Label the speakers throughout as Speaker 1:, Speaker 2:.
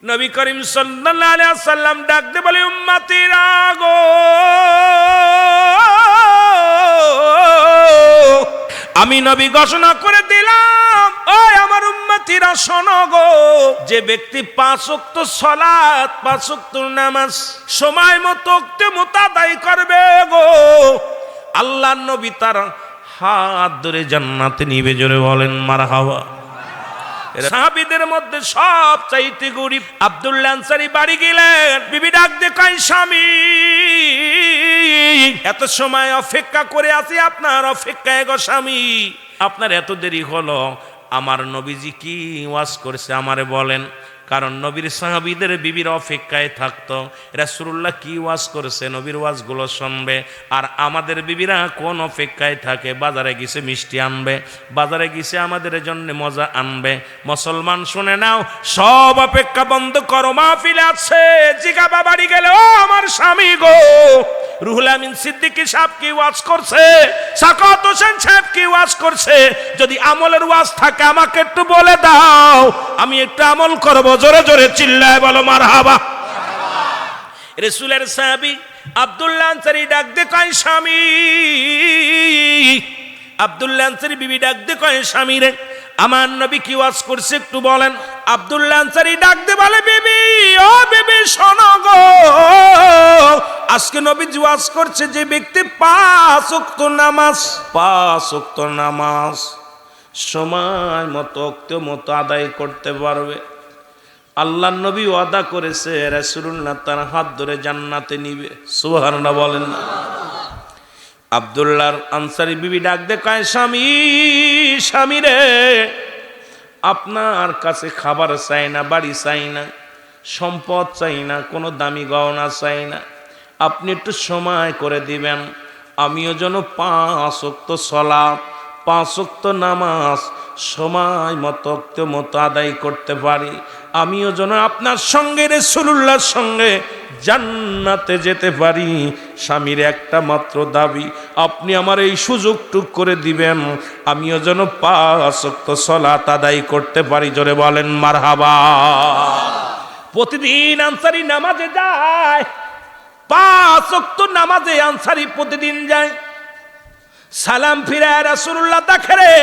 Speaker 1: নবী করিম সাল্লাল্লাহু আলাইহি ওয়াসাল্লাম ডাক দিয়ে বলে, উম্মতিরা গো, আমি নবী ঘোষণা করে দিলাম, ওই আমার উম্মতিরা শোনো গো, যে ব্যক্তি 5 ওয়াক্ত সালাত 5 ওয়াক্ত নামাজ সময় মতো আদায় করবে গো, আল্লাহর নবী তার হাত ধরে জান্নাতে নিবে। জোরে বলেন মারহাবা। সাহাবীদের মধ্যে সবচাইতে গরিব আব্দুল্লাহ আনসারী বাড়ি গেলেন। বিবি ডাক দিয়ে কয়, স্বামী এত সময় অপেক্ষা করে আছি, আপনার অপেক্ষায় গো স্বামী, আপনার এত দেরি হলো, আমার নবীজি কি ওয়াজ করছে আমারে বলেন। কারণ নবীর সাহাবীদের বিবির অপেক্ষায় থাকতো, রাসূলুল্লাহ কি ওয়াজ করেছে নবীর ওয়াজগুলো শুনবে। আর আমাদের বিবিরা কোন অপেক্ষায় থাকে? বাজারে গেছে মিষ্টি আনবে, বাজারে গেছে আমাদের জন্য মজা আনবে। মুসলমান শুনে নাও, সব অপেক্ষা বন্ধ করো, মাহফিল আছে। জিগাবা বাড়ি গেলে, ও আমার স্বামী গো, রুহুল আমিন সিদ্দিকী সাহেব কি ওয়াজ করছে, সাকাত হোসেন সাহেব কি ওয়াজ করছে? যদি আমলের ওয়াজ থাকে আমাকে একটু বলে দাও, আমি একটু আমল করব। জোরে জোরে চিল্লায় বলো মারহাবা। রাসূলের সাহাবী আব্দুল্লাহ আনসারী ডাক দিয়ে কয়, স্বামী, আব্দুল্লাহ আনসারী বিবি ডাক দিয়ে কয়, স্বামী রে, আমার নবী কি ওয়াজ করছে একটু বলেন। আব্দুল্লাহ আনসারী ডাক দিয়ে বলে, বিবি, ও বিবি শোনো গো, আজকে নবী ওয়াজ করছে যে ব্যক্তি 5 ওয়াক্ত নামাজ সময় মতো আদায় করতে পারবে, আল্লাহর নবী ওয়াদা করেছে রাসূলুল্লাহ তার হাত ধরে জান্নাতে নিবে। সুবহানাল্লাহ বলেন না। আব্দুল্লাহ আনসারী বিবি ডাক দে কয়, স্বামী রে, আপনার কাছে খাবার চাই না, বাড়ি চাই না, সম্পদ চাই না, কোনো দামি গহনা চাই না, আপনি একটু সময় করে দিবেন, আমিও যেন 5 ওয়াক্ত সালাত 5 ওয়াক্ত নামাজ সময় মতো আদায় করতে পারি, আমিও যেন আপনার সঙ্গে রাসূলুল্লাহর সঙ্গে জান্নাতে যেতে পারি। স্বামীর একটা মাত্র দাবি, আপনি আমার এই সুযোগটুক করে দিবেন, আমিও যেন 5 ওয়াক্ত সালাত আদায় করতে পারি। জোরে বলেন মারহাবা। প্রতিদিন আনসারী নামাজে যায়, 5 ওয়াক্ত নামাজে আনসারী প্রতিদিন যায়। সালাম ফিরায় রাসূলুল্লাহ দেখে,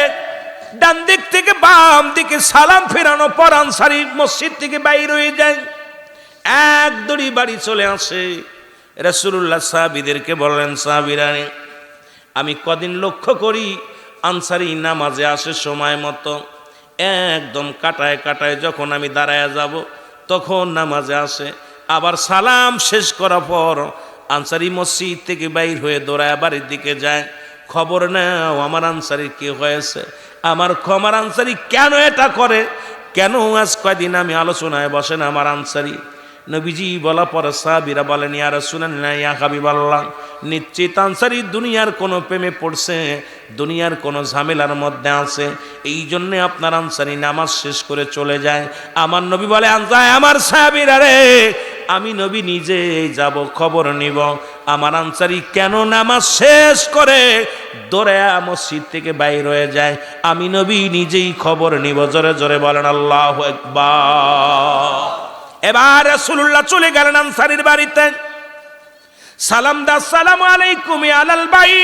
Speaker 1: ডান দিক থেকে বাম দিকে সালাম ফেরানো পর আনসারী মসজিদ থেকে বাইর হয়ে যায়, এক দড়ি বাড়ি চলে আসে। রাসূলুল্লাহ সাহাবীদেরকে বললেন, সাহাবীরা, আমি কদিন লক্ষ্য করি আনসারী নামাজে আসে সময় মতো, একদম কাটায় যখন আমি দাঁড়ায় যাব তখন নামাজে আসে, আবার সালাম শেষ করার পর আনসারী মসজিদ থেকে বাইর হয়ে দৌড়ায় বাড়ির দিকে যায়। খবর নাও আমার আনসারী কি হয়েছে, আমার আনসারী কেন এটা করে, কেন আজ কয়দিন আমি আলোচনায় বসেন আমার আনসারী। নবীজি বলা পরে সাহাবীরা বলেন, ইয়া রাসূলুল্লাহ, ইয়া হাবিবাল্লাহ, নিশ্চিত আনসারী দুনিয়ার কোনো প্রেমে পড়ছে, দুনিয়ার কোনো ঝামেলার মধ্যে আছে, এই জন্য আপনার আনসারী নামাজ শেষ করে চলে যায়। আমার নবী বলে, আমার সাহাবীরা রে, আমি নবী নিজে যাব, খবর নিব আমার আনসারী কেন নামাজ শেষ করে দৌড়ায়া মসজিদ থেকে বাইর হয়ে যায়, আমি নবী নিজেই খবর নিব। জোরে জোরে বলেন আল্লাহু আকবার। এবার রাসূলুল্লাহ চলে গেলেন আনসারীর বাড়িতে, সালাম দা, আসসালামু আলাইকুম আলাল বাইত।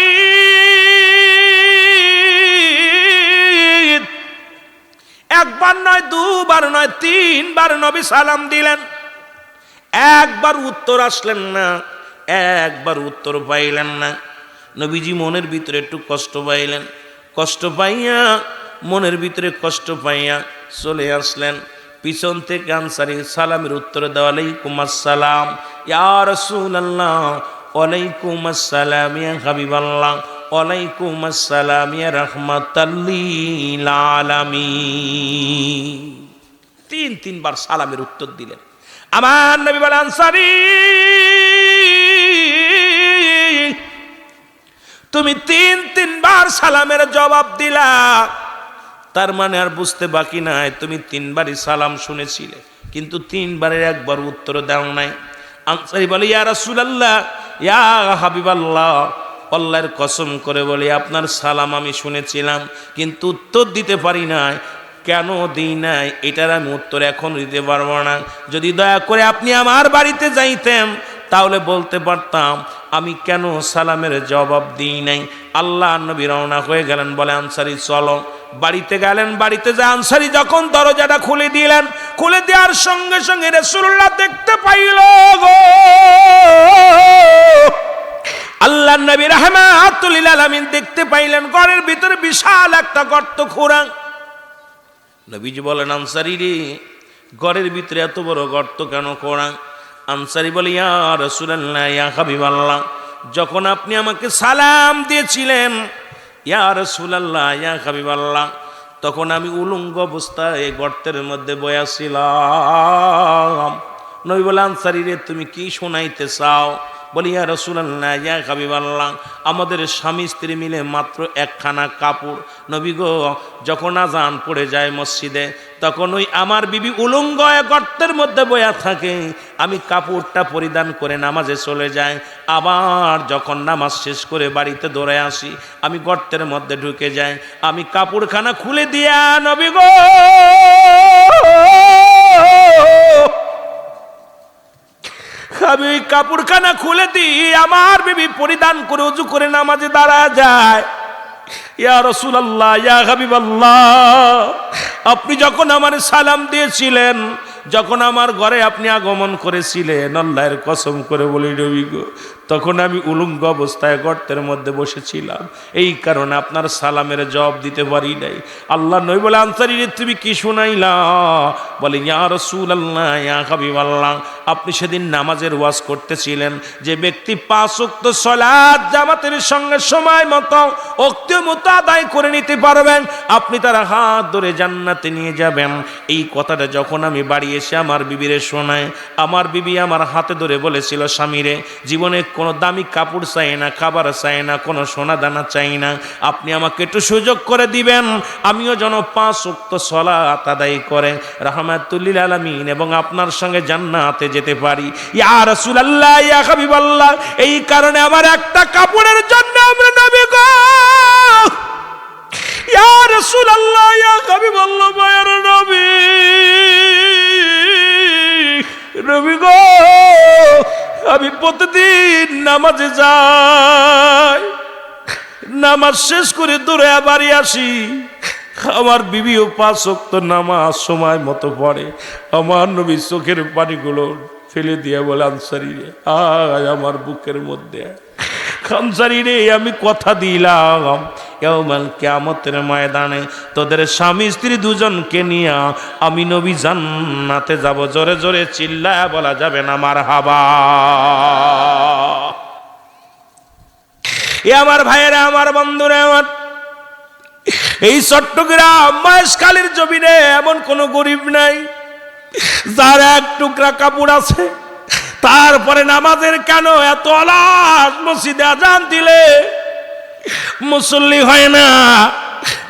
Speaker 1: একবার নয়, দুবার নয়, 3 বার নবী সালাম দিলেন, একবার উত্তর আসলেন না, একবার উত্তর পাইলেন না। নবীজি মনের ভিতরে একটু কষ্ট পাইলেন, কষ্ট পাইয়া মনের ভিতরে কষ্ট পাইয়া চলে আসলেন। পিছন থেকে আনসারী সালামের উত্তর দেওয়া, আলাইকুম আসসালাম ইয়া রাসূলুল্লাহ, ওয়ালাইকুম আসসালাম ইয়া হাবিবাল্লাহ, ওয়ালাইকুম আসসালাম ইয়া রাহমাতাল লিল আলামিন। 3 বার সালামের উত্তর দিলেন। আমার নবী বলেন, আনসারী, তুমি 3 বার সালামের জবাব দিলা, তার মানে আর বুঝতে বাকি নাই তুমি 3 বারই সালাম শুনেছিলে, কিন্তু 3 বারের একবার উত্তর দাও নাই। আনসারী বলে, ইয়া রাসূলুল্লাহ, ইয়া হাবিবাল্লাহ, আল্লাহর কসম করে বলি আপনার সালাম আমি শুনেছিলাম কিন্তু উত্তর দিতে পারি নাই, কেন দিই নাই এটার আমি উত্তর এখন দিতে পারবো না। যদি দয়া করে আপনি আমার বাড়িতে যাইতেন তাহলে বলতে পারতাম আমি কেন সালামের জবাব দিই নাই। আল্লাহ নবী রওনা হয়ে গেলেন, বলে আনসারী চলো। বাড়িতে গেলেন, বাড়িতে যা আনসারী যখন দরজাটা খুলে দিলেন, খুলে দেওয়ার সঙ্গে সঙ্গে রাসূলুল্লাহ দেখতে পাইল গো আল্লাহ নবী রাহমাতুল লিল আলামিন দেখতে পাইলেন ঘরের ভিতরে বিশাল একটা গর্ত খোঁড়া। নবীজি বলেন আনসারী রে, ঘরের ভিতরে এত বড় গর্ত কেন খোঁড়া? আনসারী বলে ইয়া রাসূলুল্লাহ ইয়া হাবিবাল্লাহ, যখন আপনি আমাকে সালাম দিয়েছিলেন ইয়া রাসূলুল্লাহ ইয়া হাবিবাল্লাহ, তখন আমি উলঙ্গ অবস্থায় এই গর্তের মধ্যে বয়াছিলাম। নবী বলে আনসারী রে, তুমি কি শোনাইতে চাও? বলি ইয়া রাসূলুল্লাহ ইয়া হাবিবাল্লাহ, আমাদের স্বামী স্ত্রী মিলে মাত্র একখানা কাপড়। নবী গো, যখন আজান পড়ে যায় মসজিদে, তখন ওই আমার বিবি উলঙ্গ গর্তের মধ্যে বয়া থাকে, আমি কাপড়টা পরিধান করে নামাজে চলে যাই। আবার যখন নামাজ শেষ করে বাড়িতে দৌড়ে আসি, আমি গর্তের মধ্যে ঢুকে যাই, আমি কাপড়খানা খুলে দিয়া নবী গো আমি ওই কাপড়খানা খুলে দিই, আমার বিবি পরিধান করে উজু করে নামাজে দাঁড়া যায়। ইয়া রাসূলুল্লাহ ইয়া হাবিবাল্লাহ, আপনি যখন আমার সালাম দিয়েছিলেন, যখন আমার ঘরে আপনি আগমন করেছিলেন, আল্লাহর কসম করে বলি নবী গো, তখন আমি উলঙ্গ অবস্থায় গর্তের মধ্যে বসেছিলাম, এই কারণে আপনার সালামের জবাব দিতে পারি নাই। আল্লাহ নবী বলে আনসারী রে, তুমি কি শুনাইলা? বলে ইয়া রাসূলুল্লাহ ইয়া হাবিবাল্লাহ, আপনি সেদিন নামাজের ওয়াজ করতেছিলেন যে ব্যক্তি 5 ওয়াক্ত সালাত জামাতের সঙ্গে সময় মতো ওক্ত মতো আদায় করে নিতে পারবেন, আপনি তার হাত ধরে জান্নাতে নিয়ে যাবেন। এই কথাটা যখন আমি বাড়ি এসে আমার বিবিরে শোনাই, আমার বিবি আমার হাতে ধরে বলেছিল, স্বামীরে, জীবনে কোনো দামি কাপড় চাই না, খাবার চাই না, কোনো সোনা দানা চাই না, আপনি আমাকে একটু সুযোগ করে দিবেন, আমিও যেন 5 ওয়াক্ত সালাত আদায় করে রাহমাতুল লিল আলামিন এবং আপনার সঙ্গে জান্নাতে যেতে পারি। ইয়া রাসূলুল্লাহ ইয়া হাবিবাল্লাহ, এই কারণে আমার একটা কাপড়ের জন্য আমরা নবী গো ইয়া রাসূলুল্লাহ ইয়া হাবিবাল্লাহ মায়ের নবী, নবী গো আমি প্রতিদিন নামাজে যাই, নামাজ শেষ করে দূরে বাড়ি আসি, আমার বিবিও 5 ওয়াক্ত নামাজ সময় মতো পড়ে। আমার নবী চোখের পানিগুলো ফেলে দিয়ে বলে আনসারী রে, আয় আমার বুকের মধ্যে, আনসারী রে, আমি কথা দিলাম ইয়াউমাল কিয়ামতের ময়দানে তোদের স্বামী স্ত্রী দুজনকে নিয়ে আমি নবী জান্নাতে যাব। জোরে জোরে চিল্লায়া বলা যাবে না মারহাবা। এ আমার ভাইয়েরা, আমার বন্ধুরা, আমার এই চট্টগ্রাম মহেশখালীর জমিনে এমন কোনো গরিব নাই যার এক টুকরা কাপড় আছে, তারপরে নামাজের কেন এত আলাস, মসজিদে আজান দিলে মুসল্লি হয় না,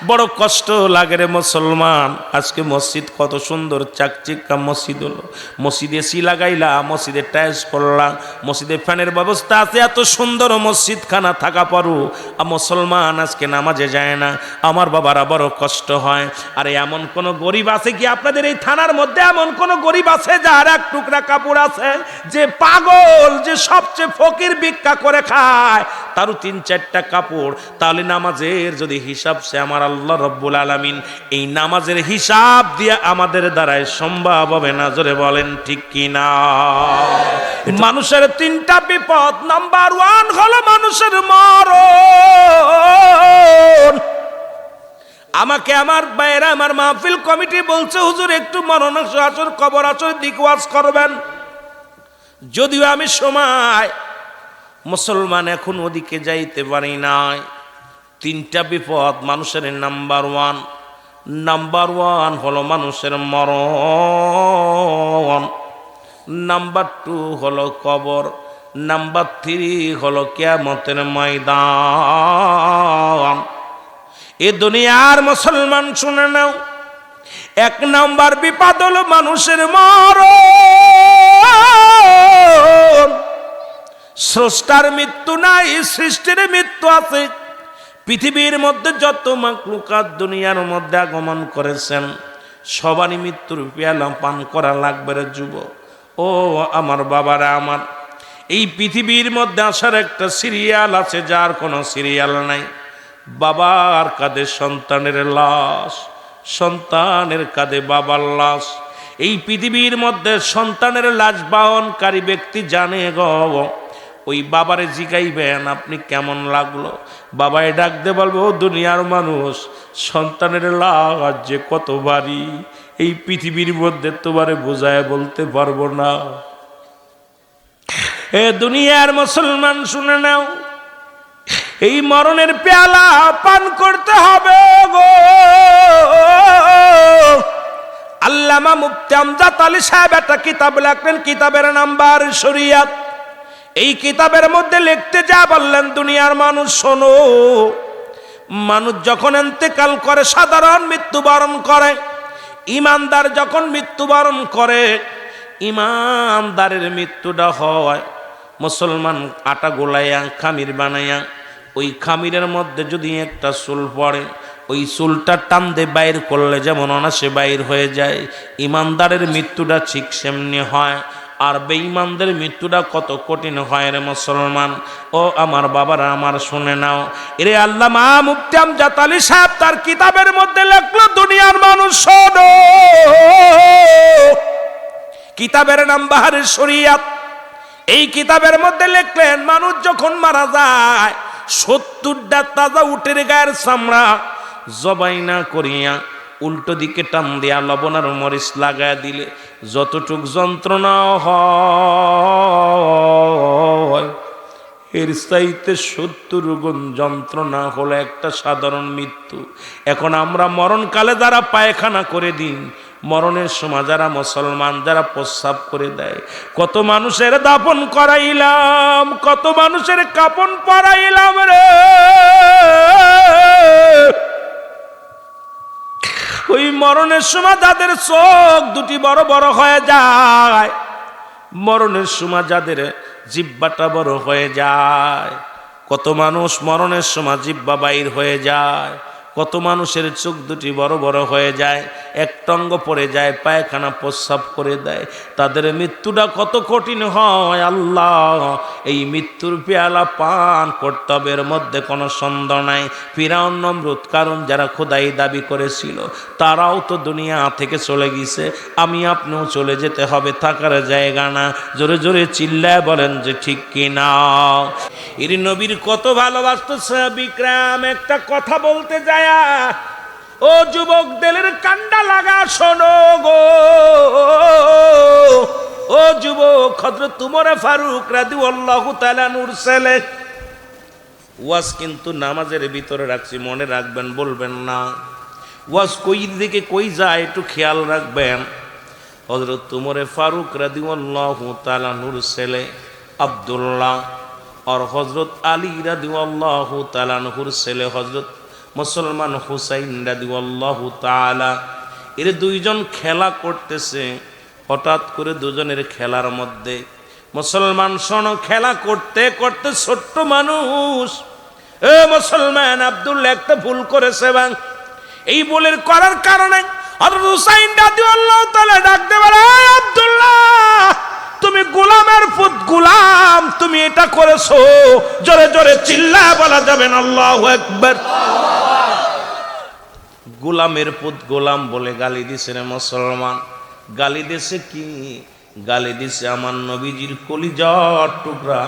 Speaker 1: বড় কষ্ট লাগে রে মুসলমান। আজকে মসজিদ কত সুন্দর চাকচিক্কা মসজিদ হলো, মসজিদে এসি লাগাইলা, মসজিদে টাইলস পড়লা, মসজিদে ফ্যানের ব্যবস্থা আছে, এত সুন্দর মসজিদ খানা থাকা পরও মুসলমান আজকে নামাজে যায় না। আমার বাবারা বড় কষ্ট হয়। আরে এমন কোন গরিব আছে কি আপনাদের এই থানার মধ্যে? এমন কোন গরিব আছে যার এক টুকরা কাপড় আছে, যে পাগল, যে সবচেয়ে ফকির ভিক্ষা করে খায়, তারও 3-4টা কাপড়? তাহলে নামাজের যদি হিসাব সে আমার আল্লাহ রব্বুল আলামিন এই নামাজের হিসাব দিয়ে আমাদের দ্বারাই সম্ভব হবে না। জোরে বলেন ঠিক কি না? মানুষের 3টা বিপদ, নাম্বার 1 হলো মানুষের মরণ। আমাকে আমার ভাইয়েরা, আমার মাহফিল কমিটি বলছে, হুজুর একটু মরণ আসর, কবর আসর দিক ওয়াজ করবেন। যদিও আমি সময় মুসলমান এখন ওদিকে যাইতে পারি নাই। 3টা বিপদ মানুষের। নাম্বার ওয়ান হলো মানুষের মরণ, নাম্বার 2 হলো কবর, নাম্বার 3 হলো কিয়ামতের ময়দান। এ দুনিয়ার মুসলমান শুনে নাও, 1 নাম্বার বিপদ হলো মানুষের মরণ। স্রষ্টার মৃত্যু নাই, সৃষ্টির মৃত্যু আছে। পৃথিবীর মধ্যে যত মাখলুকাত দুনিয়ার মধ্যে আগমন করেছেন, সবারই মৃত্যুর পেয়ালা পান করা লাগবে রে যুবক। ও আমার বাবারা আমার, এই পৃথিবীর মধ্যে আসার একটা সিরিয়াল আছে যার কোনো সিরিয়াল নাই। বাবার কাঁধে সন্তানের লাশ, সন্তানের কাঁধে বাবার লাশ। এই পৃথিবীর মধ্যে সন্তানের লাশ বহনকারী ব্যক্তি জানে গো, ওই বাবারে জিগাইবেন আপনি কেমন লাগলো, বাবায় ডাকতে বলবে ও দুনিয়ার মানুষ, সন্তানের লাশ যে কত ভারী এই পৃথিবীর মধ্যে তোমারে বোঝায় বলতে পারবো না। এ দুনিয়ার মুসলমান শুনে নাও, এই মরণের পেয়ালা পান করতে হবে গো। আল্লামা মুফতি আমজাদ আলী সাহেব একটা কিতাব লেখলেন, কিতাবের নাম বারী শরিয়াত। এই কিতাবের মধ্যে লিখতে যা বললেন, দুনিয়ার মানুষ শোনো, মানুষ যখন ইন্তেকাল করে সাধারণ মৃত্যুবরণ করে, ইমানদার যখন মৃত্যুবরণ করে, ইমানদারের মৃত্যুটা হয় মুসলমান আটা গোলাইয়া খামির বানাইয়া, ওই খামিরের মধ্যে যদি একটা চুল পড়ে, ওই চুলটা টান দিয়ে বাইর করলে যেমন অনাসে বাইর হয়ে যায়, ইমানদারের মৃত্যুটা ঠিক সেমনি হয়। আর বেঈমানদের মৃত্যুটা কত কঠিন হয় রে মুসলমান। ও আমার বাবারা আমার শুনে নাও, এরে আল্লামা মুফতি আমজাদ আলী সাহেব তার কিতাবের মধ্যে লেখলো, দুনিয়ার মানুষ শোনো, কিতাবের নাম বারী শরিয়াত। এই কিতাবের মধ্যে লিখলেন, মানুষ যখন মারা যায় 70টা তাজা উটের গায়ের চামড়া জবাই না করিয়া উল্টো দিকে টান দিয়া লবণ আর মরিচ লাগায় দিলে যতটুক যন্ত্রণা হয়, এর চাইতে 70 গুণ যন্ত্রণা হলো একটা সাধারণ মৃত্যু। এখন আমরা মরণকালে যারা পায়খানা করে দিই, মরণের সময় যারা মুসলমান যারা প্রস্রাব করে দেয়, কত মানুষের দাফন করাইলাম, কত মানুষের কাপন পরাইলাম রে, ওই মরণের সময় যাদের চোখ দুটি বড় বড় হয়ে যায়, মরণের সময় যাদের জিহ্বাটা বড় হয়ে যায়, কত মানুষ মরণের সময় জিহ্বা বাইর হয়ে যায়, কত মানুষের চোখ দুটি বড় বড় হয়ে যায়, এক টঙ্গ পড়ে যায়, পায়খানা প্রস্রাব করে দেয়, তাদের মৃত্যুটা কত কঠিন হয়। আল্লাহ, এই মৃত্যুর পেয়ালা পান করতে হবে, এর মধ্যে কোনো সন্দেহ নাই। ফিরাউন নমরুদ কারণ যারা খোদাই দাবি করেছিল, তারাও তো দুনিয়া থেকে চলে গেছে, আমি আপনিও চলে যেতে হবে, থাকার জায়গা না। জোরে জোরে চিল্লায় বলেন যে ঠিক কিনা। এর নবীর কত ভালোবাসতো বিক্রম, একটা কথা বলতে যায়, ও যুবক দিলের কান্ডা লাগা শোনো গো, ও যুবক হযরত উমর ফারুক রাদিয়াল্লাহু তাআলা নূর ছেলে। ওয়াজ কিন্তু নামাজের ভিতরে রাখছি, মনে রাখবেন, বলবেন না। ওয়াজ কই দিকে কই যায় একটু খেয়াল রাখবেন। হযরত উমর ফারুক রাদিয়াল্লাহু তাআলা নূর ছেলে আব্দুল্লাহ আর হযরত আলী রাদিয়াল্লাহু তাআলা নূর ছেলে হযরত মুসলমান হুসাইন রাদিয়াল্লাহু তাআলা, এর দুইজন খেলা করতেছে। হঠাৎ করে দুজনের খেলার মধ্যে মুসলমান শোনো, খেলা করতে করতে ছোট্ট মানুষ, এ মুসলমান আব্দুল্লাহ একটা ভুল করেছে, এবং এই ভুলের করার কারণে হযরত হুসাইন রাদিয়াল্লাহু তাআলা ডাকতে বলে, আব্দুল্লাহ তুমি গোলামের পুত, গোলাম তুমি এটা করেছো। জোরে জোরে চিল্লায় বলা যাবে না আল্লাহু আকবার। গোলামের পুত গোলাম বলে গালি দিছে রে মুসলমান। গালি দিছে কি? গালি দিছে আমার নবীজির কলিজার টুকরা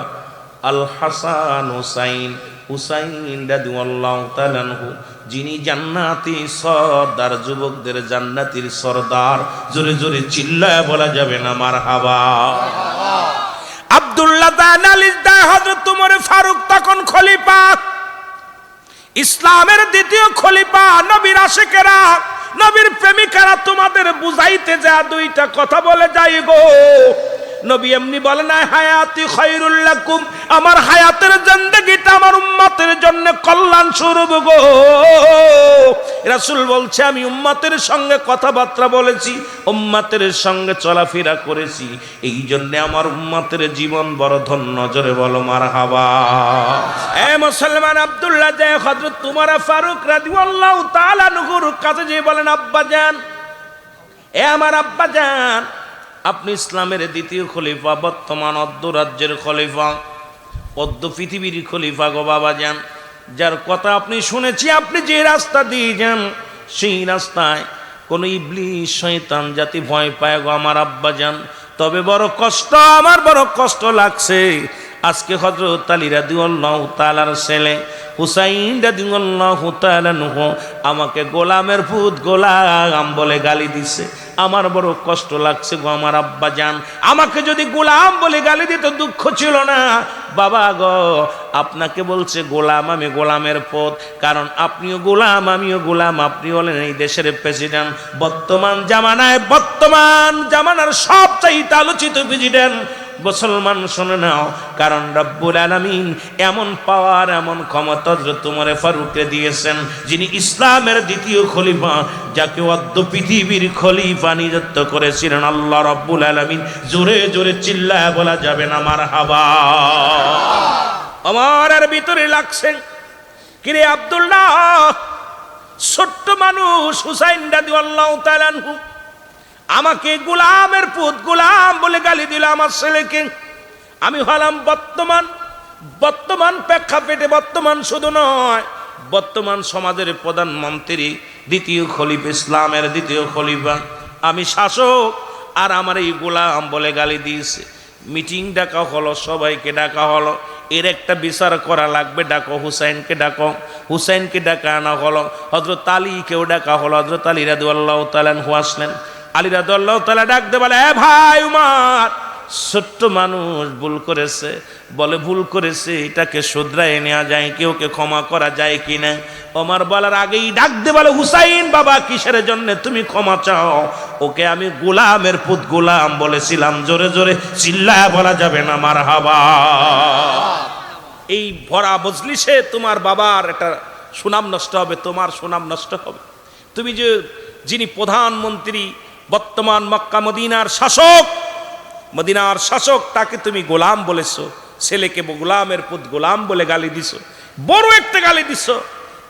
Speaker 1: আল হাসান হুসাইন, হুসাইন রাদিয়াল্লাহু তাআলা আনহু, যিনি জান্নাতি সরদার, যুবকদের জান্নাতির সরদার। জোরে জোরে চিল্লায় বলা যাবে না মারহাবা। আব্দুল্লাহ দানালিস দা হযরত উমর ফারুক তখন খলিফা, ইসলামের দ্বিতীয় খলিফা। নবীর আশিকেরা, নবীর প্রেমিকারা তোমাদের বুঝাইতে যা দুইটা কথা বলে যাই গো। নবী এমনি বলে না হায়াতি খায়রুল লাকুম, আমার হায়াতের জিন্দেগিটা আমার উম্মতের জন্য কল্যাণ স্বরূপ গো। রাসূল বলছে আমি উম্মতের সঙ্গে কথাবার্তা বলেছি, উম্মতের সঙ্গে চলাফেরা করেছি, এই জন্য আমার উম্মতের জীবন বড় ধন্য। জোরে বলো মারহাবা। এ মুসলমান, আব্দুল্লাহ যে হযরত উমর ফারুক রাদিয়াল্লাহু তাআলা আনহুর কাছে যে বলেন, আব্বাজান এ আমার আব্বা যান, আপনি ইসলামের দ্বিতীয় খলিফা, বর্তমান অদ্য রাজ্যের খলিফা, অদ্য পৃথিবীর খলিফা গো বাবা যান। যার কথা আপনি শুনেছি, আপনি যে রাস্তা দিয়ে যান সেই রাস্তায় কোন ইবলিস শয়তান জাতি ভয় পায় গো আমার আব্বা যান। তবে বড় কষ্ট, আমার বড় কষ্ট লাগছে। আজকে হযরত আলী রাদিয়াল্লাহু তাআলার ছেলে হুসাইন রাদিয়াল্লাহু তাআলা আমাকে গোলামের পুত গোলাম বলে গালি দিছে। আমার বড় কষ্ট লাগছে গো আমার আব্বা জান। আমাকে যদি গোলাম বলে গালি দিত দুঃখ ছিল না বাবা গো। আপনাকে বলছে গোলাম, আমি গোলামের পুত, কারণ আপনিও গোলাম আমিও গোলাম। আপনি হলেন এই দেশের প্রেসিডেন্ট, বর্তমান জামানার সবচাইতে আলোচিত প্রেসিডেন্ট। মুসলমান শুনে নাও, কারণ রব্বুল আলামিন এমন পাওয়ার, এমন ক্ষমতা হযরত ওমর ফারুককে দিয়েছেন, যিনি ইসলামের দ্বিতীয় খলিফা, যাকে অদ্য পৃথিবীর খলিফা নিযুক্ত করেছিলেন আল্লাহ রব্বুল আলামিন। জোরে জোরে চিল্লায় বলা যাবে না মারহাবা। ওমরের ভিতরে লাগছে, কিরে আব্দুল্লাহ, ছোট্ট মানুষ হুসাইন রাদিয়াল্লাহু তাআলা আনহু আমাকে গোলামের পুত গোলাম বলে গালি দিল আমার ছেলেকে। আমি হলাম বর্তমান প্রেক্ষাপটে, বর্তমান শুধু নয়, বর্তমান সমাজের প্রধানমন্ত্রী, দ্বিতীয় খলিফা, ইসলামের দ্বিতীয় খলিফা। আমি শাসক, আর আমার এই গোলাম বলে গালি দিয়েছে। মিটিং ডাকা হলো, সবাইকে ডাকা হলো, এর একটা বিচার করা লাগবে, ডাকো হুসাইনকে, ডাকো। হুসাইনকে ডাকা আনা হলো। হযরত আলীকেও ডাকা হলো। হযরত আলী রাদিয়াল্লাহু তাআলা আনহু আসলেন। আলী রাদিয়াল্লাহু তাআলা ডাক দিয়ে বলে, এ ভাই উমর, ছোট্ট মানুষ ভুল করেছে, বলে ভুল করেছে, এটাকে শুধরায় নেওয়া যায়, কেউকে ক্ষমা করা যায় কিনা। ওমর বলার আগেই ডাক দিয়ে বলে, হুসাইন বাবা, কিসের জন্য তুমি ক্ষমা চাও? ওকে আমি গোলামের পুত গোলাম বলেছিলাম। জোরে জোরে চিল্লায় বলা যাবে না মারহাবা। এই ভরা মজলিসে তোমার বাবার একটা সুনাম নষ্ট হবে, তোমার সুনাম নষ্ট হবে। তুমি যে যিনি প্রধানমন্ত্রী, বর্তমান মক্কা মদিনার শাসক, তাকে তুমি গোলাম বলেছো, ছেলেকে গোলামের পুত গোলাম বলে গালি দিছো, বড় একটা গালি দিছো।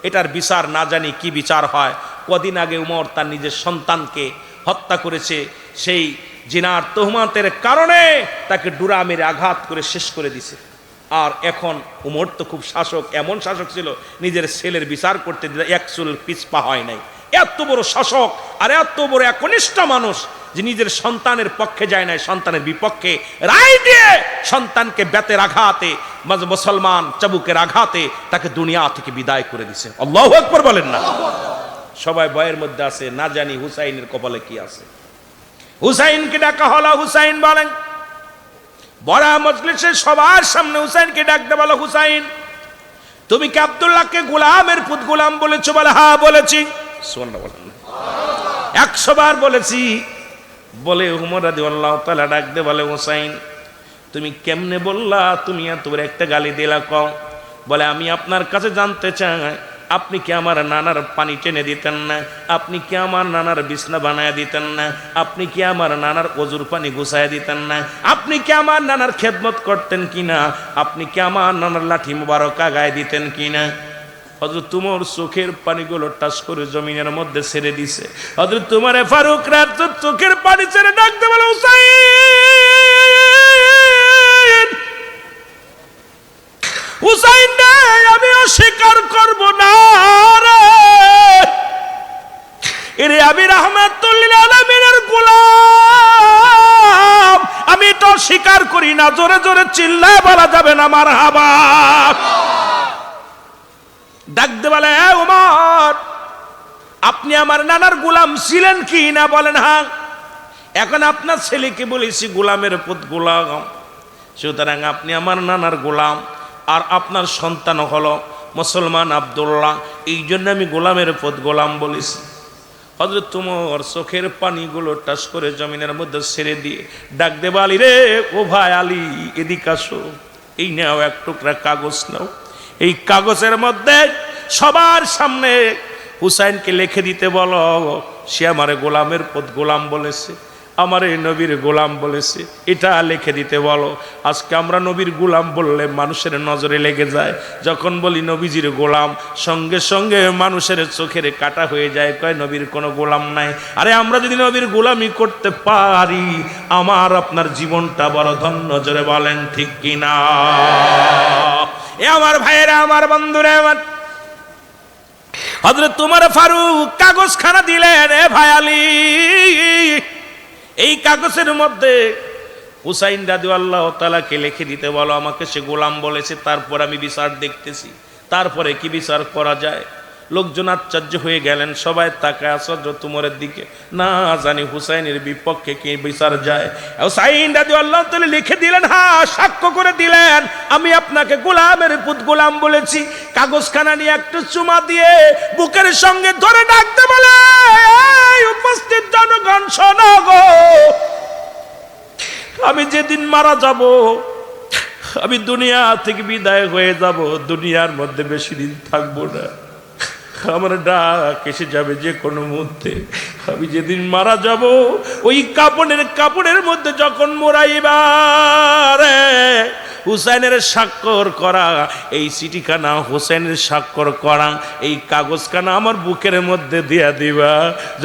Speaker 1: এটার বিচার না জানি কি বিচার হয়। কদিন আগে উমর তার নিজের সন্তানকে হত্যা করেছে, সেই জিনার তোহমাতের কারণে তাকে ডুরা মেরে আঘাত করে শেষ করে দিছে। আর এখন উমর তো খুব শাসক, এমন শাসক ছিল, নিজের ছেলের বিচার করতে দিলে এক চুল পিছপা হয় নাই। এত বড় শাসক আর এত বড় একনিষ্ঠ মানুষ যে নিজের সন্তানের পক্ষে যায় নাই, সন্তানের বিপক্ষে রায় দিয়ে সন্তানকে বেতের আঘাতে, মুসলমান চাবুকের আঘাতে তাকে দুনিয়া থেকে বিদায় করে দিছে। আল্লাহু আকবার বলেন না। সবাই ভয়ের মধ্যে আছে, না জানি হুসাইনের কপালে কি আছে। হুসাইনকে ডাকা হলো। হুসাইন বলেন, বড় মজলিসে সবার সামনে হুসাইনকে ডাকতে বলো, হুসাইন তুমি কি আব্দুল্লাহকে গোলামের পুত গোলাম বলেছো? বলে হ্যাঁ বলেছি। সুবহানাল্লাহ বলেন না, 100 বার বলেছি। বলে উমর রাদিয়াল্লাহু তাআলা ডাক দে বলে, হুসাইন তুমি কেমনে বললা? তুমি এত বড় একটা গালি দিলা কও? বলে আমি আপনার কাছে জানতে চাই, আপনি কি আমার নানার পানি টেনে দিতেন না? আপনি কি আমার নানার বিছনা বানায় দিতেন না? আপনি কি আমার নানার অজুর পানি গুছায় দিতেন না? আপনি কি আমার নানার খেদমত করতেন কিনা? আপনি কি আমার নানার লাঠি মুবারক গায়ে দিতেন কিনা? হযরত তোমার চোখের পানিগুলো টাচ করে জমিনের মধ্যে ছেড়ে দিছে। হযরত তোমার ফারুক রাত চোখের পানি ছেড়ে ডাকতে বলে, হুসাইন, হুসাইন আমি অস্বীকার করব না রে, এরে আমি রাহমাতুল লিল আলামিনের গোলাম, আমি তো স্বীকার করি না। জোরে জোরে চিল্লায় বলা যাবে না মারহাবা। ডাক দে বলে, উমর আপনি আমার নানার গোলাম ছিলেন কি না? বলেন হ্যাঁ। এখন আপনার ছেলেকে বলেছি গোলামের পুত গোলাম, সুতরাং আপনি আমার নানার গোলাম, আর আপনার সন্তান হলো মুসলমান আব্দুল্লাহ, এই জন্য আমি গোলামের পুত গোলাম বলেছি। হযরত তোমার চোখের পানিগুলো টাচ করে জমিনের মধ্যে ছেড়ে দিয়ে ডাক দে বলি, রে ও ভাই আলী, এদিকে আসো, এই নাও এক টুকরা কাগজ নাও, এই কাগজের মধ্যে সবার সামনে হুসাইনকে লিখে দিতে বলো, সে আমারে গোলামের পুত গোলাম বলেছে, আমার এই নবীর গোলাম বলেছে, এটা লিখে দিতে বলো। আজকে আমরা নবীর গোলাম বললে মানুষের নজরে লেগে যায়। যখন বলি নবীজির গোলাম, সঙ্গে সঙ্গে মানুষের চোখের কাটা হয়ে যায়, কয় নবীর কোনো গোলাম নাই। আরে আমরা যদি নবীর গোলামি করতে পারি, আমার আপনার জীবনটা বড় ধন্য। জোরে বলেন ঠিক কিনা? এ আমার ভাইয়েরা, আমার বন্ধুরা, আমার হযরত উমর ফারুক কাগজখানা দিলেন, এ ভাই আলী, এই কাগজের মধ্যে হুসাইন রাদিয়াল্লাহু তাআলাকে লিখে দিতে বলো, আমাকে সে গোলাম বলেছে, তারপর আমি বিচার দেখতেছি, তারপরে কি বিচার করা যায়। লোকজন আশ্চর্য হয়ে গেলেন, সবাই তাকায় আছে হযরত উমরের দিকে, না জানি হুসাইনের বিপক্ষে কি বিচার যায়। হুসাইন রাদিয়াল্লাহু তাআলা লিখে দিলেন, হ্যাঁ সাক্ষ্য করে দিলেন, আমি আপনাকে গোলামের পুত গোলাম বলেছি। কাগজখানা নিয়ে একটু চুমা দিয়ে বুকের সঙ্গে ধরে ডাকতে বলে, এই উপস্থিত জনগণ শোনো গো, আমি যেদিন মারা যাব, আমি দুনিয়া থেকে বিদায় হয়ে যাব, দুনিয়ার মধ্যে বেশি দিন থাকবো না, আমার ডাক এসে যাবে যে কোনো মুহূর্তে। আমি যেদিন মারা যাব, ওই কাপড়ের মধ্যে যখন মোরাইবার হুসাইনের স্বাক্ষর করা এই চিঠিখানা, হুসাইনের স্বাক্ষর করা এই কাগজখানা আমার বুকের মধ্যে দিয়া দিবা।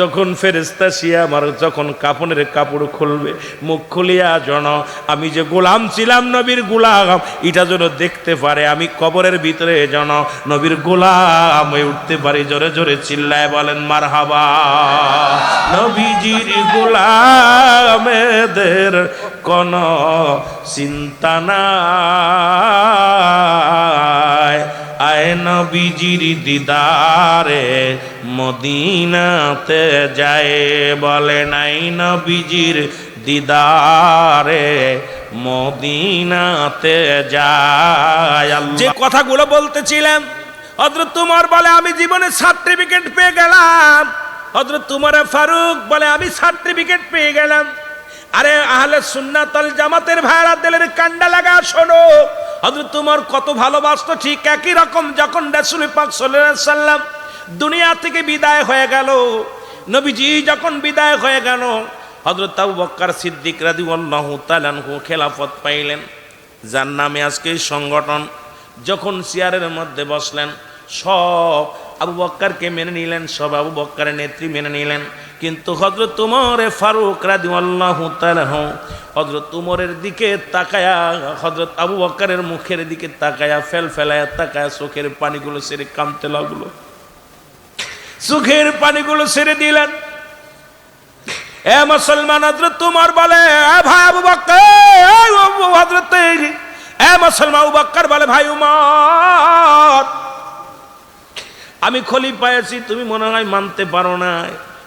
Speaker 1: যখন ফেরেশতা সে আমার যখন কাপড় খুলবে, মুখ খুলিয়া যেন আমি যে গোলাম ছিলাম, নবীর গোলাম, এটা যেন দেখতে পারে, আমি কবরের ভিতরে যেন নবীর গোলাম হয়ে উঠতে পারি। জোরে জোরে চিল্লায় বলেন মারহাবা। নবীজির গোলামেদের কোন চিন্তা নাই, আয় নবীজির দিদারে মদিনাতে যায়, বলে নাই নবীজির দিদারে মদিনাতে যায়। যে কথাগুলো বলতেছিলাম, হযরত উমর বলে আমি জীবনে সার্টিফিকেট পেয়ে গেলাম। হযরত উমর ফারুক বলে আমি সার্টিফিকেট পেয়ে গেলাম। আরে আহলে সুন্নাত ওয়াল জামাতের ভাইরা, দিলের কান্ডা লাগা শোনো, হযরত উমর কত ভালোবাসতো। ঠিক একই রকম যখন রাসূল পাক সাল্লাল্লাহু আলাইহি সাল্লাম দুনিয়া থেকে বিদায় হয়ে গেল, নবীজি যখন বিদায় হয়ে গেল, হযরত আবু বকর সিদ্দিক রাদিয়াল্লাহু তাআলা আনহু খেলাফত পাইলেন, যার নামে আজকে এই সংগঠন। যখন চেয়ারের মধ্যে বসলেন, সব আবু বকরকে মেনে নিলেন, সব আবু বকরের নেত্রী মেনে নিলেন। কিন্তু হযরত উমর ফারুক রাদিয়াল্লাহু তাআলা হযরত উমরের দিকে তাকায়া, হযরত আবু বকরের মুখের দিকে তাকায়া, ফেলায়া তাকায়া চোখের পানিগুলো ছেড়ে কাঁদতে লাগলো। চোখের পানিগুলো ছেড়ে দিলেন। এ মুসলমান, হযরত উমর বলে, এ ভাই আবু বকর, হযরত এ মুসলমান আবু বকর বলে, ভাই উমর, আমি খলিফা আছি, তুমি মনে হয় মানতে পারো না,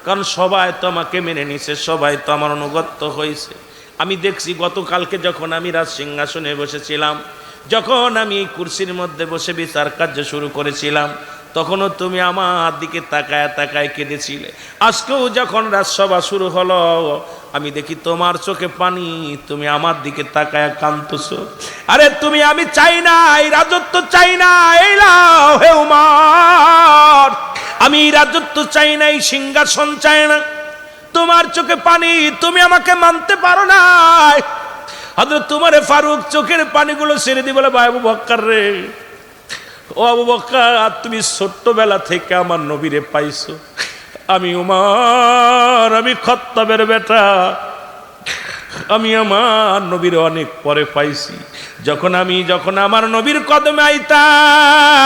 Speaker 1: কারণ সবাই তো আমাকে মেনে নিছে, সবাই তো আমার অনুগত হয়েছে। আমি দেখছি গতকালকে যখন আমি রাজ সিংহাসনে বসেছিলাম, যখন আমি এই কুরসির মধ্যে বসে বিচার কার্য শুরু করেছিলাম, তখনও তুমি আমার দিকে তাকায় তাকায় কেঁদেছিলে। আজকেও যখন রাজসভা শুরু হলো, আমি দেখি তোমার চোখে পানি, তুমি আমার দিকে তাকায় কাঁদতেছো। আরে তুমি, আমি চাই না এই রাজত্ব, চাই না এই লাও হে উমর, আমি রাজত্ব চাই না, এই সিংহাসন চাই না, তোমার চোখে পানি, তুমি আমাকে মানতে পারো না। হযরত উমর ফারুক চোখের পানিগুলো ছেড়ে দিয়ে বলে, ভাই আবু বকর রে, ও আবু বকর, তুমি ছোট্টবেলা থেকে আমার নবীরে পাইছো, আমি উমর, আমি খাত্তাবের বেটা, আমি আমার নবীর অনেক পরে পাইছি। যখন আমার নবীর কদমে আইতাম,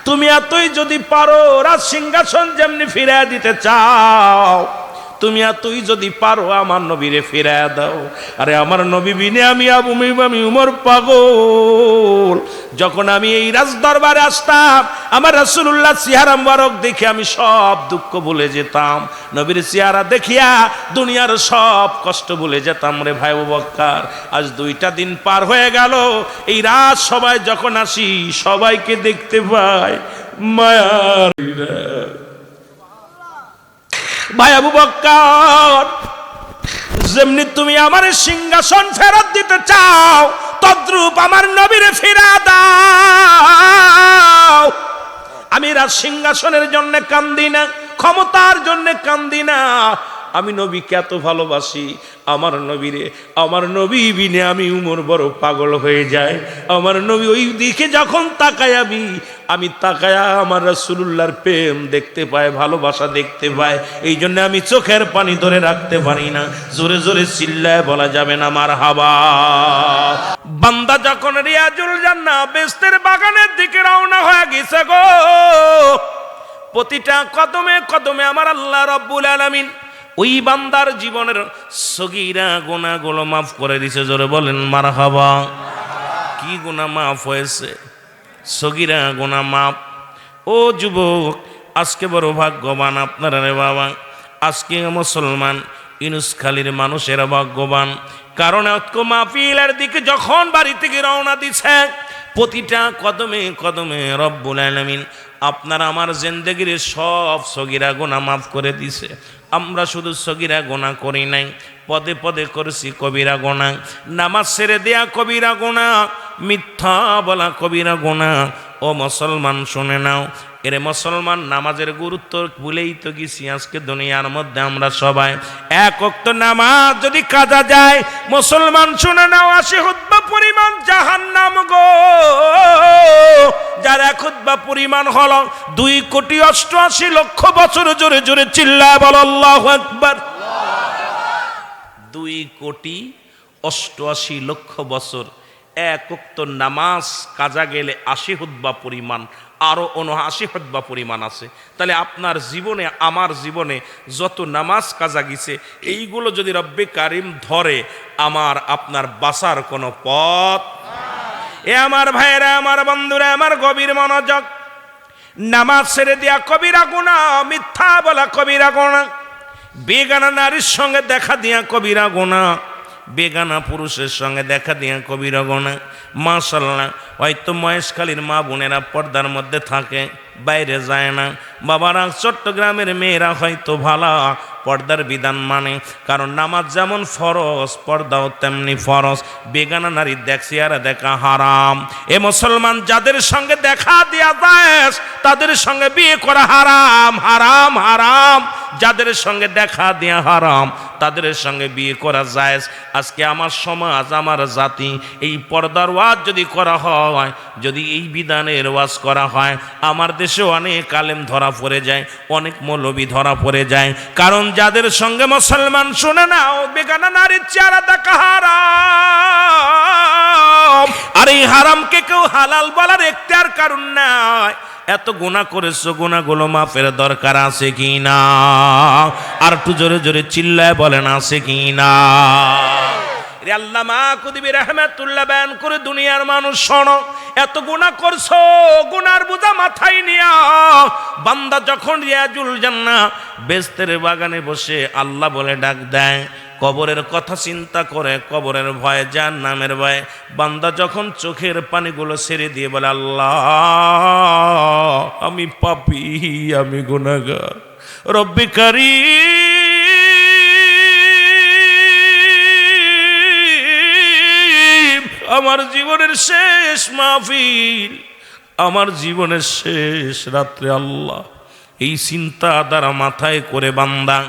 Speaker 1: তুমি এতই যদি পারো রাজ সিংহাসন যেমনি ফিরিয়ে দিতে চাও, তুমি এতই যদি পারো আমার নবীরে ফিরায়া দাও। আরে আমার নবী বিনে আমি উমর পাগল। যখন আমি এই রাজ দরবারে আসতাম, আমার রাসূলুল্লাহ চেহারা মুবারক দেখে আমি সব দুঃখ ভুলে যেতাম, নবীর চেহারা দেখিয়া দুনিয়ার সব কষ্ট ভুলে যেতাম রে ভাই আবু বকর। আজ 2টা দিন পার হয়ে গেল, এই রাত সবাই যখন আসি, সবাইকে দেখতে পাই মায়ার। ভাই আবু বকর, যেমনি তুমি আমার সিংহাসন ফেরত দিতে চাও, তদ্রূপ আমার নবীরে ফিরা দাও। আমি রাজ সিংহাসনের জন্য কান্দি না, ক্ষমতার জন্য কান্দি না, আমি নবীকে এত ভালোবাসি, আমার নবীরে, আমার নবী বিনে আমি উমর বড় পাগল হয়ে যায়। আমার নবী ওই দিকে যখন তাকায় আমি তাকায়া আমার রাসূলুল্লাহর প্রেম দেখতে পাই, ভালোবাসা দেখতে পাই। এই জন্য আমি চোখের পানি ধরে রাখতে পারি না। জোরে জোরে চিল্লায় বলা যাবে না মারহাবা। বান্দা যখন রিয়াজুল জান্নাহ বেহেশতের বাগানের দিকে রওনা হয়ে গেছে গো, প্রতিটা কদমে কদমে আমার আল্লাহ রাব্বুল আলামিন ওই বান্দার জীবনের সগীরা গুনাহগুলো মাফ করে দিয়েছে। জোরে বলেন মারহাবা। কি গুনাহ মাফ হয়েছে? সগীরা গুনাহ মাফ। ও যুবক, আজকে বড় ভাগ্যবান আপনারা রে বাবা। আজকে মুসলমান ইউনুসখালীর মানুষেরা ভাগ্যবান, কারণ আজকে মাহফিলের দিকে যখন বাড়ি থেকে রওনা দিছে, প্রতিটা কদমে কদমে রব্বুল আলামিন আপনার আমার জিন্দেগির সব সগীরা গুনাহ মাফ করে দিছে। আমরা শুধু সগীরা গুনাহ করি নাই, পদে পদে করেছি কবিরা গুনাহ। নামাজ ছেড়ে দেয়া কবিরা গুনাহ, মিথ্যা বলা কবিরা গুনাহ। ও মুসলমান শুনে নাও, এরে মুসলমান, নামাজের গুরুত্ব ভুলেই তো গেছি আজকে দুনিয়ার মধ্যে আমরা সবাই। এক ওয়াক্ত নামাজ যদি কাজা যায়, মুসলমান শুনে নাও, 80 খুতবা পরিমাণ জাহান্নাম গো। যার এক খুতবা পরিমাণ হলো 2,88,00,000 বছর। জোরে জোরে চিল্লায় বল আল্লাহু আকবার। 2,88,00,000 বছর। এক ওয়াক্ত নামাজ কাজা গেলে 80 খুতবা পরিমাণ, আরো 79 খুতবা পরিমাণ আছে। তাহলে আপনার জীবনে আমার জীবনে যত নামাজ কাজা গেছে, এইগুলো যদি রব্বে কারিম ধরে, আমার আপনার বাঁচার কোনো পথ। এ আমার ভাইয়েরা, আমার বন্ধুরা, আমার গভীর মনোযোগ। নামাজ ছেড়ে দেয়া কবিরা গুনাহ, মিথ্যা বলা কবিরা গুনাহ, বেগানা নারীর সঙ্গে দেখা দিয়া কবিরা গুনাহ, বেগানা পুরুষের সঙ্গে দেখা দিয়া কবিরা গুনাহ। মাশাআল্লাহ, হয়তো মহেশখালীর মা বোনেরা পর্দার মধ্যে থাকে, বাইরে যায় না। বাবারা, চট্টগ্রামের মেয়েরা হয়তো ভালো পর্দার বিধান মানে, কারণ নামাজ যেমন ফরজ, পর্দাও তেমনি ফরজ। বেগানা নারী দেখছি আর দেখা হারাম। এ মুসলমান, যাদের সঙ্গে দেখা দেয়া যায় তাদের সঙ্গে বিয়ে করা হারাম, হারাম, হারাম। যাদের সঙ্গে দেখা দেয়া হারাম, তাদের সঙ্গে বিয়ে করা জায়েজ। আজকে আমার সমাজ, আমার জাতি, এই পর্দার ওয়াজ যদি করা হয়, যদি এই বিধানের ওয়াজ করা হয়, আমার দেশে অনেক আলেম ধরা পড়ে যায়, অনেক মৌলবী ধরা পড়ে যায়। কারণ যাদের সঙ্গে মুসলমান শুনে না, ও বেগানা নারীর চেহারা দেখা হারাম। আর এই হারামকে কেউ হালাল বলার এখতিয়ার কারণ নাই। এত গুনাহ করেছো, গুনাহগুলো মাফের দরকার আছে কি না? আর একটু জোরে জোরে চিল্লায় বলেন, আছে কি না? আল্লামা কুতুবী রাহমাতুল্লাহ বয়ান করে, দুনিয়ার মানুষ শোনো, এত গুনাহ করছো, গুনার বোঝা মাথায় নিয়া বান্দা যখন রিয়াজুল জান্নাহ বেহেশতের বাগানে বসে আল্লাহ বলে ডাক দেয়, কবরের কথা চিন্তা করে, কবরের ভয়ে, জাহান্নামের ভয়ে, বান্দা যখন চোখের পানিগুলো ছেড়ে দিয়ে বলে, আল্লাহ আমি পাপী, আমি গুনাহগার, রব্বি কারীম, আমার জীবনের শেষ মাহফিল, আমার জীবনের শেষ রাত্রে আল্লাহ, এই চিন্তা দ্বারা মাথায় করে বান্দা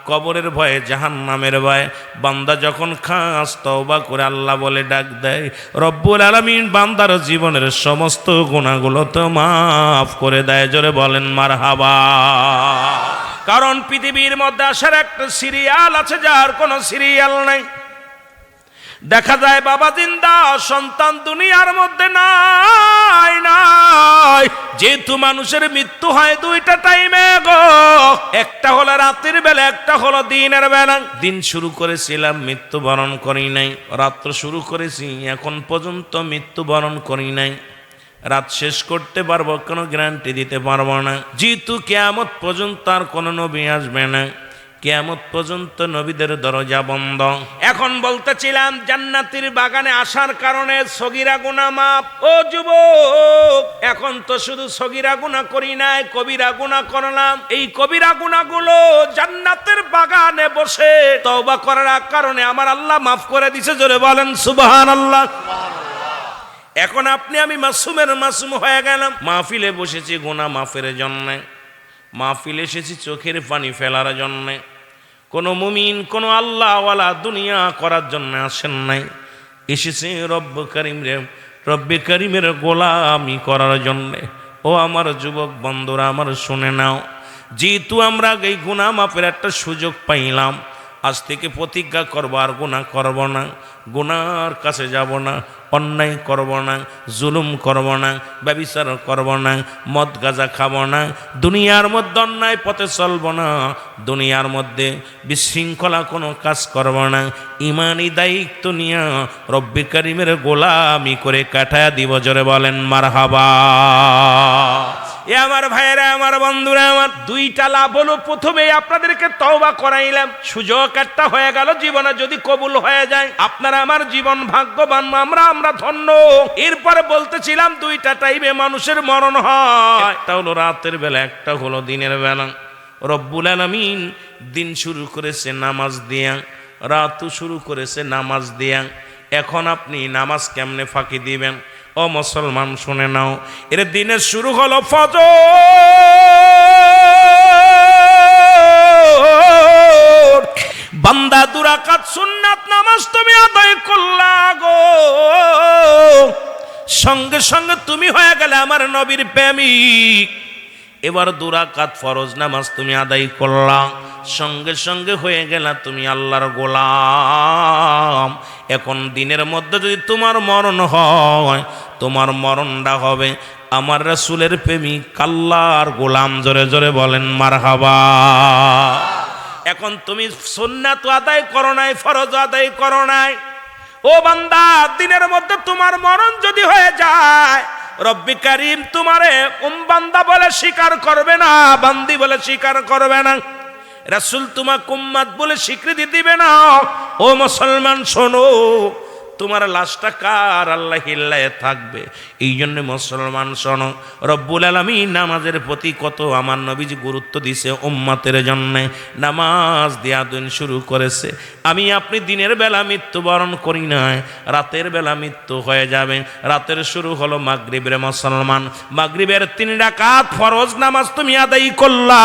Speaker 1: কবরের ভয়ে, জাহান্নামের ভয়ে, বান্দা যখন খাস তওবা করে আল্লাহ বলে ডাক দেয়, রব্বুল আলামিন বান্দার জীবনের সমস্ত গুনাহগুলো তো মাফ করে দেয়। জোরে বলেন মারহাবা। কারণ পৃথিবীর মধ্যে আসার একটা সিরিয়াল আছে, যার কোনো সিরিয়াল নাই। দেখা যায় বাবা জিন্দা, সন্তান দুনিয়ার মধ্যে নাই নাই। যেহেতু মানুষের মৃত্যু হয় 2টা টাইমে গো, একটা হলো রাতের বেলা, একটা হলো দিনের বেলা। দিন শুরু করেছিলাম, মৃত্যুবরণ করি নাই। রাত্র শুরু করেছি, এখন পর্যন্ত মৃত্যুবরণ করি নাই। রাত শেষ করতে পারবো, কোনো গ্যারান্টি দিতে পারবো না। যেহেতু কিয়ামত পর্যন্ত আর কোনো নবী আসবে না, কিয়ামত পর্যন্ত নবীদের দরজা বন্ধ। এখন বলতেছিলাম, জান্নাতের বাগানে আসার কারণে সগীরা গুনাহ মাফ। ও যুবক, এখন তো শুধু সগীরা গুনাহ করি নাই, কবিরা গুনাহ করলাম। এই কবিরা গুনাহগুলো জান্নাতের বাগানে বসে তওবা করার কারণে আমার আল্লাহ মাফ করে দিয়েছে। জোরে বলেন সুবহানাল্লাহ। এখন আপনি আমি মাসুমের মাসুম হয়ে গেলাম। মাহফিলে বসেছি গুনাহ মাফের জন্য, মাহফিলে এসেছি চোখের পানি ফেলার জন্য। কোন মুমিন কোন আল্লাহওয়ালা দুনিয়া করার জন্য আসেন নাই, এসেছে রব্বে করিমের গোলামি করার জন্যে। ও আমার যুবক বন্ধুরা, আমার শুনে নাও, যেহেতু আমরা এই গুনাহ মাপের একটা সুযোগ পাইলাম, আজ থেকে প্রতিজ্ঞা করবো আর গুনাহ করব না, গুনার কাছে যাব না, অন্যায় করব না, জুলুম করব না, ব্যভিচার করব না, মদ গাঁজা খাব না, দুনিয়ার মধ্যে অন্যায় পথে চলব না, দুনিয়ার মধ্যে বিশৃঙ্খলা কোনো কাজ করব না, ইমানি দায়িত্ব নিয়ে রব্বে করিমের গোলামি করে কাটায়া দিব। জোরে বলেন মারহাবা। এ আমার ভাইয়েরা, আমার বন্ধুরা, আমার দুইটা লাভ হলো। প্রথমে আপনাদেরকে তওবা করাইলাম, সুযোগ একটা হয়ে গেল, জীবনে যদি কবুল হয়ে যায় আপনারা আমার জীবন ভাগ্যবান, আমরা ধন্য। এরপরে বলতেছিলাম দুইটা টাইমে মানুষের মরণ হয়, একটা হলো রাতের বেলা, একটা হলো দিনের বেলা। রব্বুল আলামিন দিন শুরু করেছে নামাজ দিয়া, রাতও শুরু করেছে নামাজ দিয়া। এখন আপনি নামাজ কেমনে ফাঁকি দিবেন? ও মুসলমান শুনে নাও, এর দিনের শুরু হলো ফজর। বান্দা দুরাকাত সুন্নাত নামাজ তুমি আদায় করলা গো, সঙ্গে সঙ্গে তুমি হয়ে গেলে আমার নবীর প্রেমিক। এবার দুরাকাত ফরজ নামাজ তুমি আদায় করলা, সঙ্গে সঙ্গে হয়ে গেলা তুমি আল্লাহর গোলাম। এখন দিনের মধ্যে যদি তোমার মরণ হয়, তোমার মরণটা হবে আমার রাসূলের প্রেমিক, আল্লাহর গোলাম। জোরে জোরে বলেন মারহাবা। এখন তুমি সুন্নাত আদায় করো নাই, ফরজ আদায় করো নাই। ও বান্দা, দিনের মধ্যে তোমার মরণ যদি হয়ে যায়, রব্বি করিম তোমারে বান্দা বলে স্বীকার করবে না, বান্দি বলে স্বীকার করবে না, রাসূল তোমাকে উম্মত বলে স্বীকৃতি দিবে না। ও মুসলমান শোনো, তোমার লাশটা কার আল্লাহ হিল্লায় থাকবে। এই জন্য মুসলমান শোনো, রব্বুল আলামিন নামাজের প্রতি কত আমার নবীজি গুরুত্ব দিছে উম্মতের জন্য। নামাজ দিয়া দিন শুরু করেছে। আমি আপনি দিনের বেলা মৃত্যুবরণ করি নাই, রাতের বেলা মৃত্যু হয়ে যাবে। রাতের শুরু হলো মাগরিবের। মুসলমান, মাগরিবের 3 রাকাত ফরজ নামাজ তুমি আদায় করলা,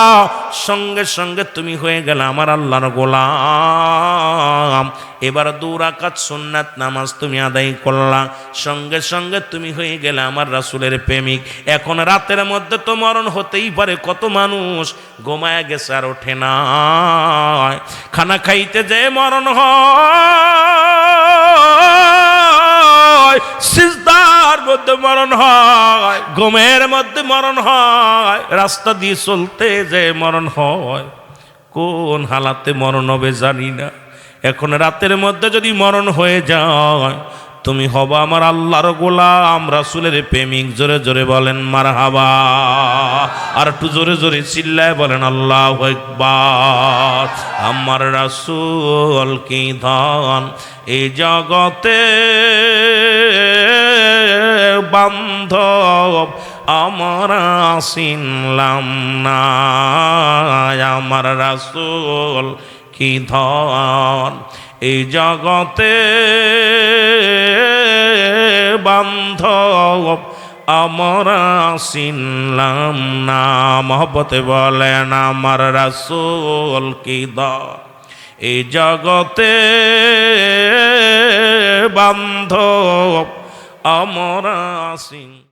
Speaker 1: সঙ্গে সঙ্গে তুমি হয়ে গেল আমার আল্লাহর গোলাম। এবার 2 রাকাত সুন্নাত নামাজ তুমি আদায় করলা, সঙ্গে সঙ্গে তুমি হয়ে গেলে আমার রাসূলের প্রেমিক। এখন রাতের মধ্যে তো মরণ হতেই পারে, কত মানুষ ঘুমায় গেছে আর ওঠে না, খানা খাইতে যে মরণ হয়, সিজদার মধ্যে মরণ হয়, ঘুমের মধ্যে মরণ হয়, রাস্তা দিয়ে চলতে যে মরণ হয়, কোন হালাতে মরণ হবে জানি না। এখন রাতের মধ্যে যদি মরণ হয়ে যায়, তুমি হবা আমার আল্লাহর গোলাম, রাসূলের প্রেমিক। জোরে জোরে বলেন মারহাবা। আর একটু জোরে জোরে চিল্লায় বলেন আল্লাহু আকবার। আমার রাসূল কি ধন এই জগতে বান্ধব আমরা চিনলাম না, আমার রাসূল কি ধন এই জগতে বান্ধব আমরা চিনলাম না। মহব্বতে বলেন আমার রাসূল কি ধন এই জগতে বান্ধব আমরা চিনলাম।